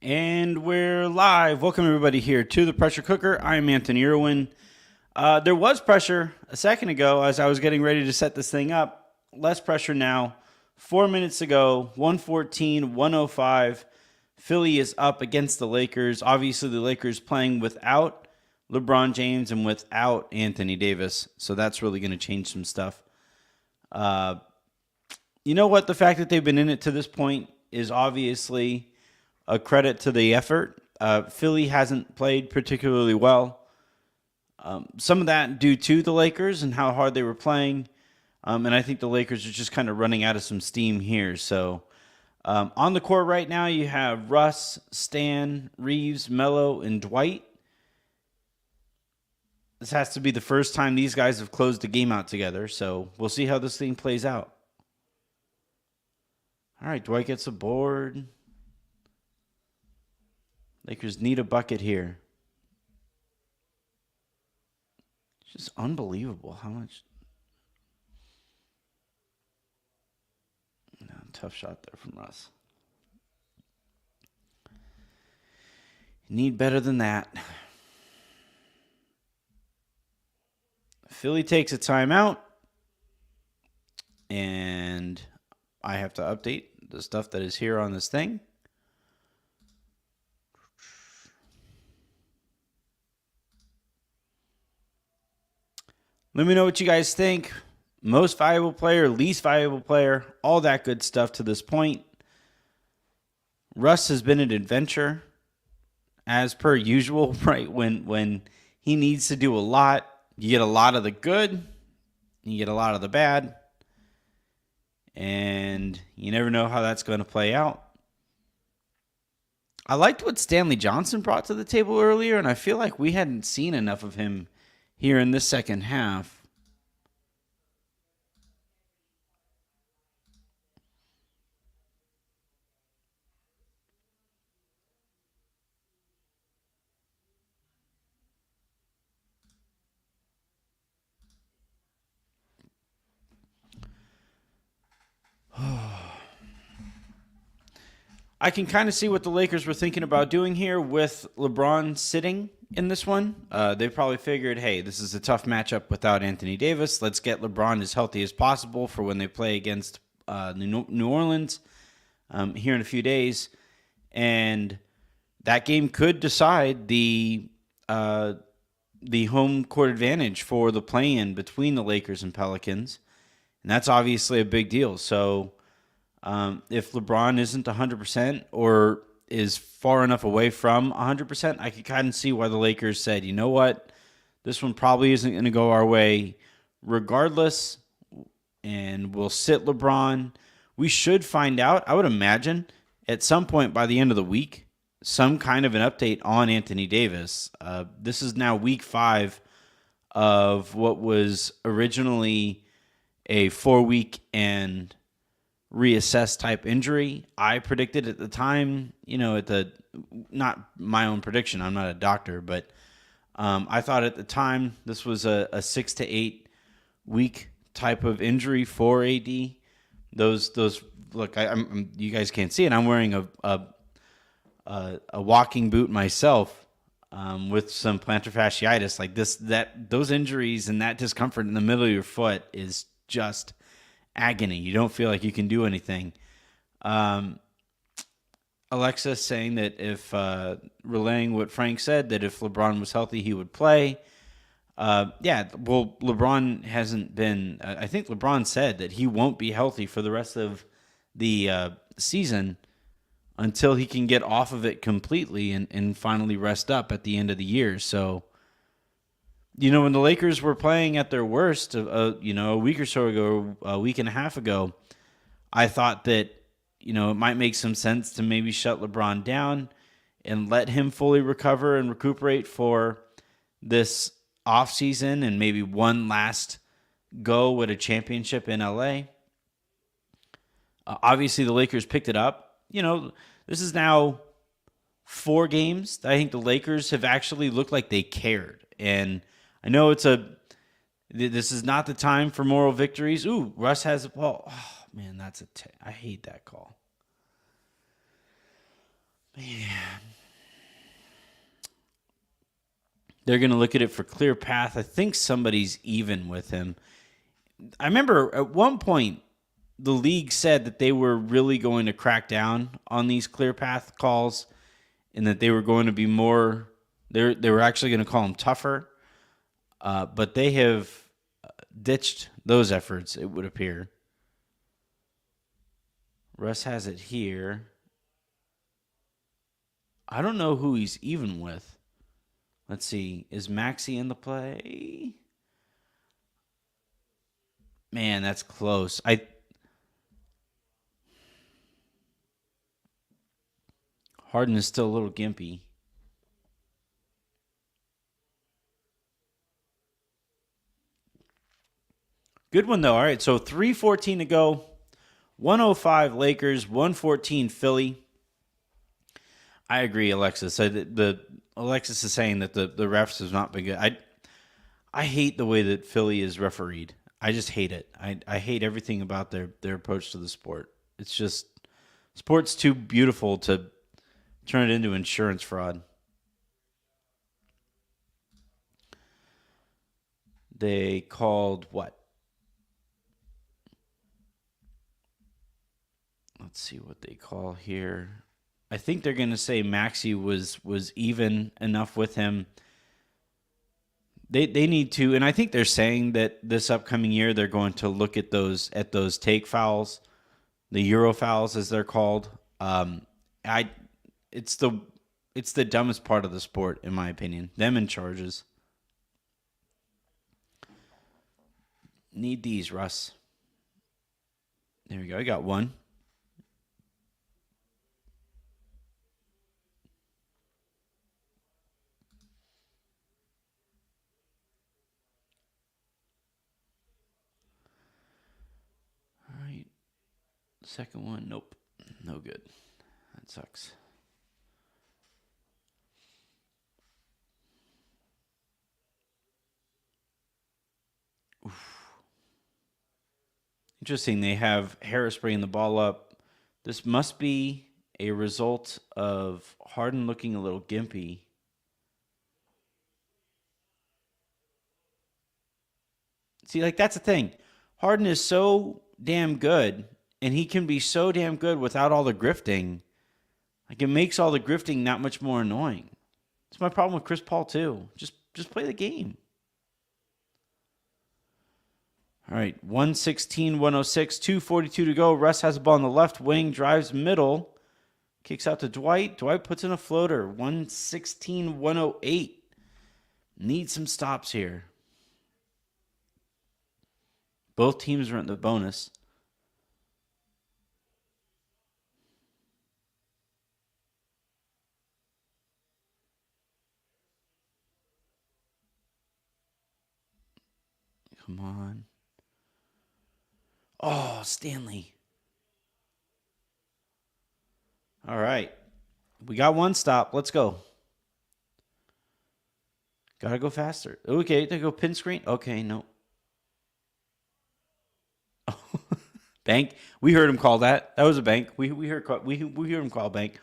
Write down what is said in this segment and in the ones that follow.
And we're live. Welcome everybody here to the Pressure Cooker. I'm Anthony Irwin. There was pressure a second ago as I was getting ready to set this thing up. Less pressure now. 4 minutes ago, 114-105. Philly is up against the Lakers. Obviously, the Lakers playing without LeBron James and without Anthony Davis. So that's really going to change some stuff. You know what? The fact that they've been in it to this point is obviously a credit to the effort. Philly hasn't played particularly well. Some of that due to the Lakers and how hard they were playing. And I think the Lakers are just kind of running out of some steam here. So on the court right now, you have Russ, Stan, Reeves, Melo, and Dwight. This has to be the first time these guys have closed a game out together. So we'll see how this thing plays out. All right, Dwight gets a board. Lakers need a bucket here. It's just unbelievable how much. No, tough shot there from Russ. Need better than that. Philly takes a timeout. And I have to update the stuff that is here on this thing. Let me know what you guys think. Most valuable player, least valuable player, all that good stuff to this point. Russ has been an adventure, as per usual, right? When he needs to do a lot, you get a lot of the good, you get a lot of the bad, and you never know how that's going to play out. I liked what Stanley Johnson brought to the table earlier, and I feel like we hadn't seen enough of him here in this second half. I can kind of see what the Lakers were thinking about doing here with LeBron sitting in this one. They probably figured, hey, this is a tough matchup without Anthony Davis. Let's get LeBron as healthy as possible for when they play against New Orleans here in a few days. And that game could decide the home court advantage for the play-in between the Lakers and Pelicans. And that's obviously a big deal. So if LeBron isn't 100% or is far enough away from 100%, I could kind of see why the Lakers said, you know what, this one probably isn't going to go our way regardless, and we'll sit LeBron. We should find out, I would imagine, at some point by the end of the week, some kind of an update on Anthony Davis. This is now week 5 of what was originally a 4-week and reassess type injury. I predicted at the time, not my own prediction, I'm not a doctor, but I thought at the time this was a 6 to 8 week type of injury for AD. Those look, I'm you guys can't see it. I'm wearing a walking boot myself with some plantar fasciitis. Like those injuries and that discomfort in the middle of your foot is just agony. You don't feel like you can do anything. Alexa saying that if relaying what Frank said, that if LeBron was healthy, he would play. LeBron hasn't been. I think LeBron said that he won't be healthy for the rest of the season until he can get off of it completely and finally rest up at the end of the year. So, when the Lakers were playing at their worst, a week or so ago, a week and a half ago, I thought that, it might make some sense to maybe shut LeBron down and let him fully recover and recuperate for this offseason and maybe one last go at a championship in LA. Obviously, the Lakers picked it up. This is now 4 games. I think the Lakers have actually looked like they cared. And I know this is not the time for moral victories. Ooh, Russ has the ball. Oh, man, I hate that call. Man, They're going to look at it for clear path. I think somebody's even with him. I remember at one point the league said that they were really going to crack down on these clear path calls and that they were going to be more, they were actually going to call them tougher. But they have ditched those efforts, it would appear. Russ has it here. I don't know who he's even with. Let's see. Is Maxey in the play? Man, that's close. Harden is still a little gimpy. Good one, though. All right, so 3:14 to go. 105 Lakers, 114 Philly. I agree, Alexis. Alexis is saying that the refs have not been good. I hate the way that Philly is refereed. I just hate it. I hate everything about their approach to the sport. It's just, sport's too beautiful to turn it into insurance fraud. They called what? Let's see what they call here. I think they're going to say Maxey was even enough with him. They need to, and I think they're saying that this upcoming year they're going to look at those take fouls, the Euro fouls as they're called. It's the dumbest part of the sport in my opinion. Them in charges. Need these, Russ. There we go. I got one. Second one, nope. No good. That sucks. Oof. Interesting. They have Harris bringing the ball up. This must be a result of Harden looking a little gimpy. See, like, that's the thing. Harden is so damn good. And he can be so damn good without all the grifting. Like, it makes all the grifting that much more annoying. It's my problem with Chris Paul, too. Just play the game. All right, 116, 106, 2:42 to go. Russ has the ball on the left wing, drives middle, kicks out to Dwight. Dwight puts in a floater. 116, 108. Need some stops here. Both teams are in the bonus. Come on. Oh, Stanley. All right. We got one stop. Let's go. Got to go faster. Okay, they go pin screen. Okay, no. Bank. We heard him call that. That was a bank. We heard him call bank.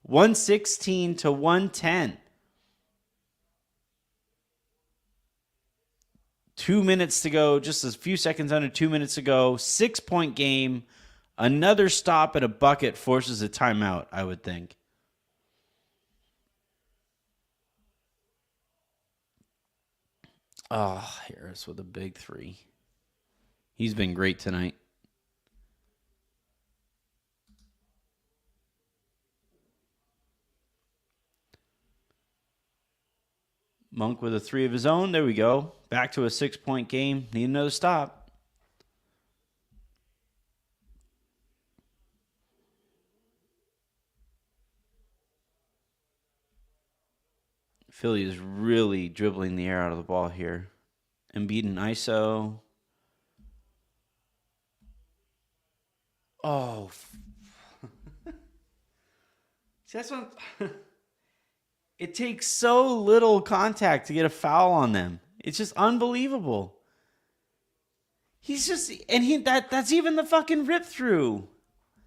116 to 110. 2 minutes to go, just a few seconds under 2 minutes to go. 6-point game. Another stop at a bucket forces a timeout, I would think. Oh, Harris with a big three. He's been great tonight. Monk with a three of his own. There we go. Back to a 6-point game. Need another stop. Philly is really dribbling the air out of the ball here. Embiid and ISO. Oh. See, that's what it takes so little contact to get a foul on them. It's just unbelievable. He's just, and that's even the fucking rip through.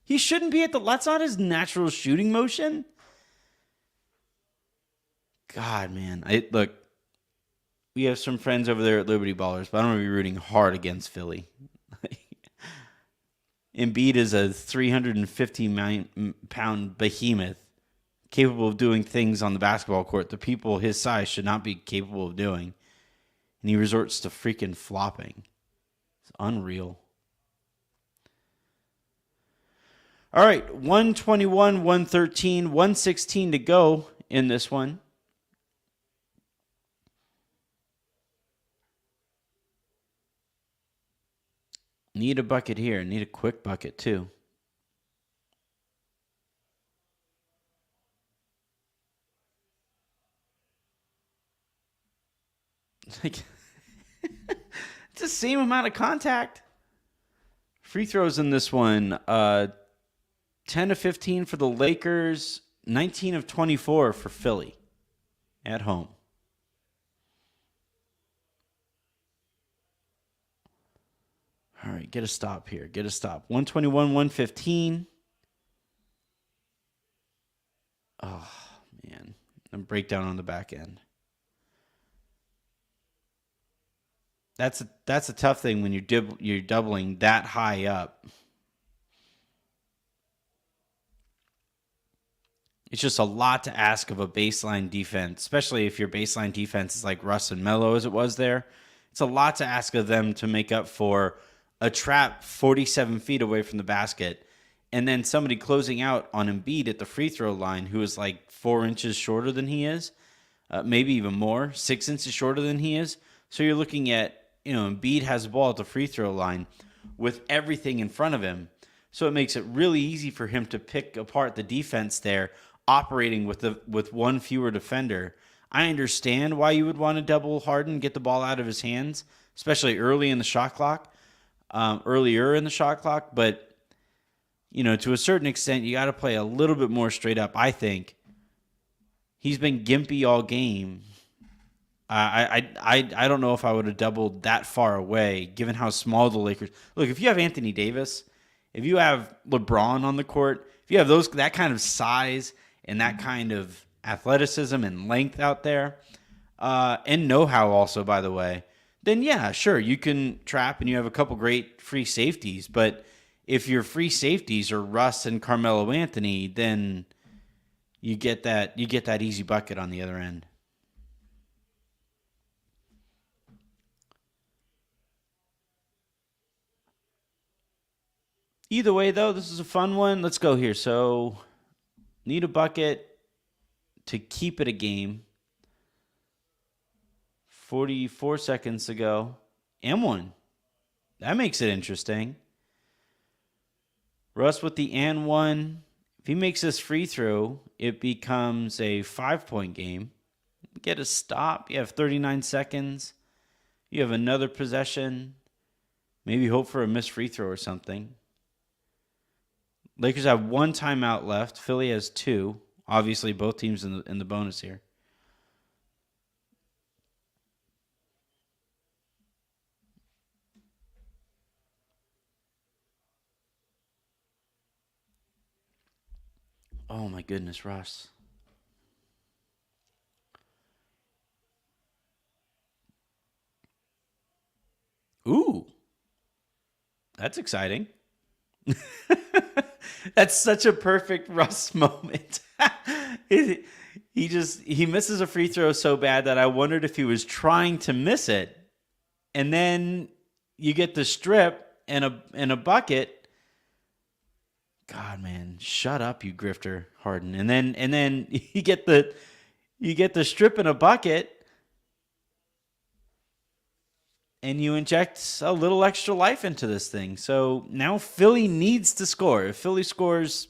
He shouldn't be that's not his natural shooting motion. God, man. Look, we have some friends over there at Liberty Ballers, but I'm going to be rooting hard against Philly. Embiid is a 350-pound behemoth capable of doing things on the basketball court that people his size should not be capable of doing. And he resorts to freaking flopping. It's unreal. All right, 121, 113, 116 to go in this one. Need a bucket here. Need a quick bucket, too. Like, it's the same amount of contact. Free throws in this one. 10 of 15 for the Lakers. 19 of 24 for Philly at home. All right, get a stop here. Get a stop. 121, 115. Oh, man. A breakdown on the back end. That's a tough thing when you're doubling that high up. It's just a lot to ask of a baseline defense, especially if your baseline defense is like Russ and Melo as it was there. It's a lot to ask of them to make up for a trap 47 feet away from the basket, and then somebody closing out on Embiid at the free throw line who is like 4 inches shorter than he is, maybe even more, 6 inches shorter than he is. So you're looking at, Embiid has the ball at the free throw line with everything in front of him. So it makes it really easy for him to pick apart the defense there, operating with one fewer defender. I understand why you would want to double Harden, get the ball out of his hands, especially earlier in the shot clock. But to a certain extent, you got to play a little bit more straight up. I think he's been gimpy all game. I don't know if I would have doubled that far away, given how small the Lakers. Look, if you have Anthony Davis, if you have LeBron on the court, if you have that kind of size and that kind of athleticism and length out there, and know-how also, by the way, then yeah, sure, you can trap and you have a couple great free safeties. But if your free safeties are Russ and Carmelo Anthony, then you get that easy bucket on the other end. Either way, though, this is a fun one. Let's go here. So, need a bucket to keep it a game. 44 seconds to go. And one. That makes it interesting. Russ with the and one. If he makes this free throw, it becomes a 5-point game. Get a stop. You have 39 seconds. You have another possession. Maybe hope for a missed free throw or something. Lakers have one timeout left. Philly has two. Obviously, both teams in the bonus here. Oh my goodness, Russ. Ooh, that's exciting. That's such a perfect Russ moment. He misses a free throw so bad that I wondered if he was trying to miss it. And then you get the strip and a bucket. God, man, shut up, you grifter, Harden. And then you get the strip and a bucket. And you inject a little extra life into this thing. So now Philly needs to score. If Philly scores,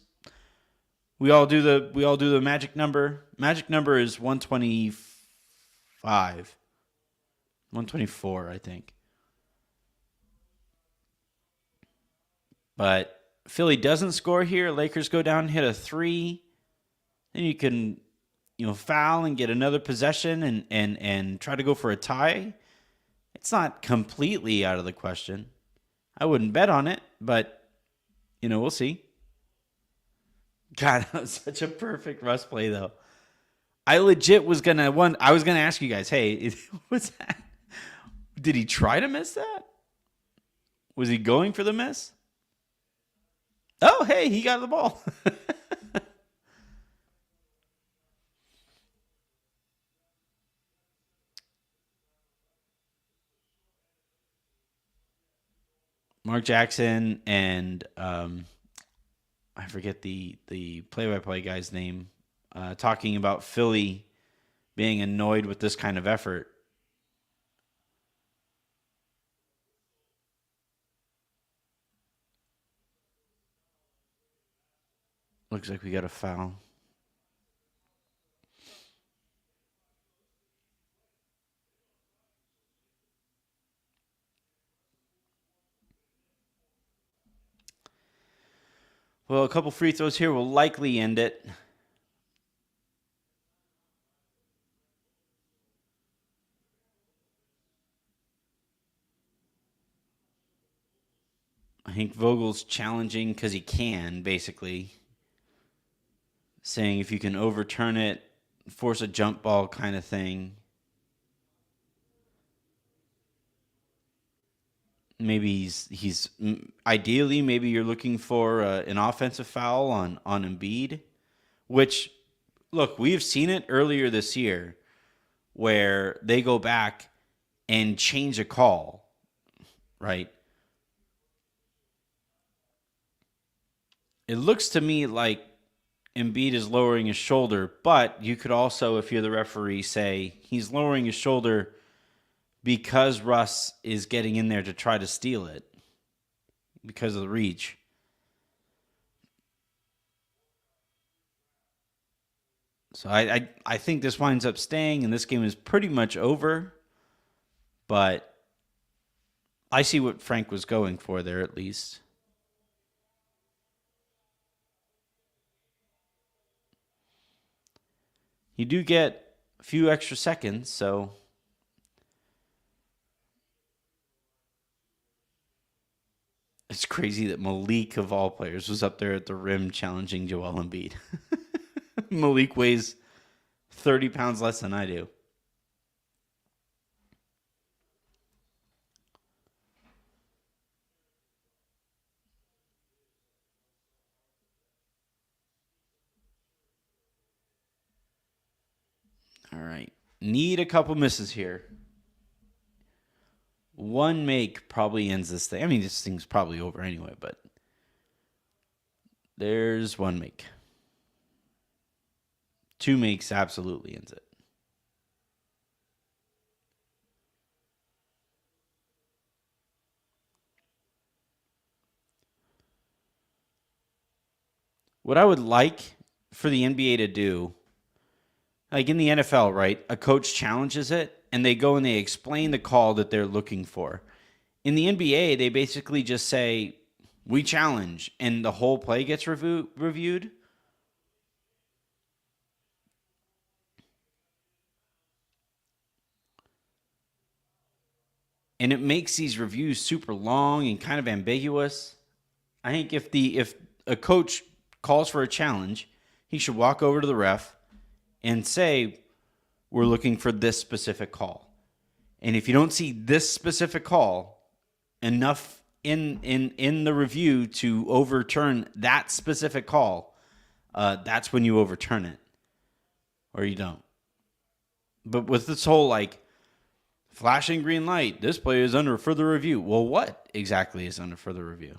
we all do the magic number. Magic number is 125. 124, I think. But Philly doesn't score here. Lakers go down and hit a 3. Then you can, foul and get another possession and try to go for a tie. It's not completely out of the question. I wouldn't bet on it, but, we'll see. God, that was such a perfect Russ play, though. I legit was I was gonna ask you guys, hey, what's that? Did he try to miss that? Was he going for the miss? Oh, hey, he got the ball. Mark Jackson and I forget the play-by-play guy's name, talking about Philly being annoyed with this kind of effort. Looks like we got a foul. Well, a couple free throws here will likely end it. I think Vogel's challenging because he can, basically. Saying if you can overturn it, force a jump ball kind of thing. Maybe he's ideally, maybe you're looking for an offensive foul on Embiid, which, look, we've seen it earlier this year where they go back and change a call, right? It looks to me like Embiid is lowering his shoulder, but you could also, if you're the referee, say he's lowering his shoulder because Russ is getting in there to try to steal it because of the reach. So I think this winds up staying, and this game is pretty much over. But I see what Frank was going for there, at least. You do get a few extra seconds, so it's crazy that Malik, of all players, was up there at the rim challenging Joel Embiid. Malik weighs 30 pounds less than I do. All right. Need a couple misses here. One make probably ends this thing. I mean, this thing's probably over anyway, but there's one make. Two makes absolutely ends it. What I would like for the NBA to do, like in the NFL, right? A coach challenges it and they go and they explain the call that they're looking for. In the NBA, they basically just say, we challenge, and the whole play gets reviewed. And it makes these reviews super long and kind of ambiguous. I think if a coach calls for a challenge, he should walk over to the ref and say, we're looking for this specific call. And if you don't see this specific call enough in the review to overturn that specific call, that's when you overturn it, or you don't. But with this whole like flashing green light, this play is under further review. Well, what exactly is under further review?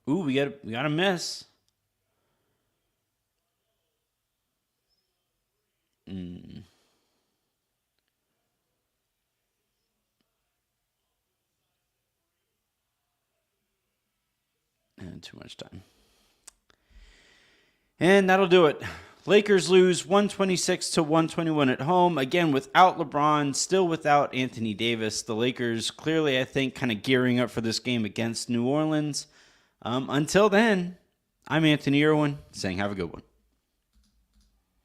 Ooh, we got a miss. Mm. And too much time. And that'll do it. Lakers lose 126 to 121 at home. Again, without LeBron, still without Anthony Davis. The Lakers clearly, I think, kind of gearing up for this game against New Orleans. Until then, I'm Anthony Irwin saying have a good one.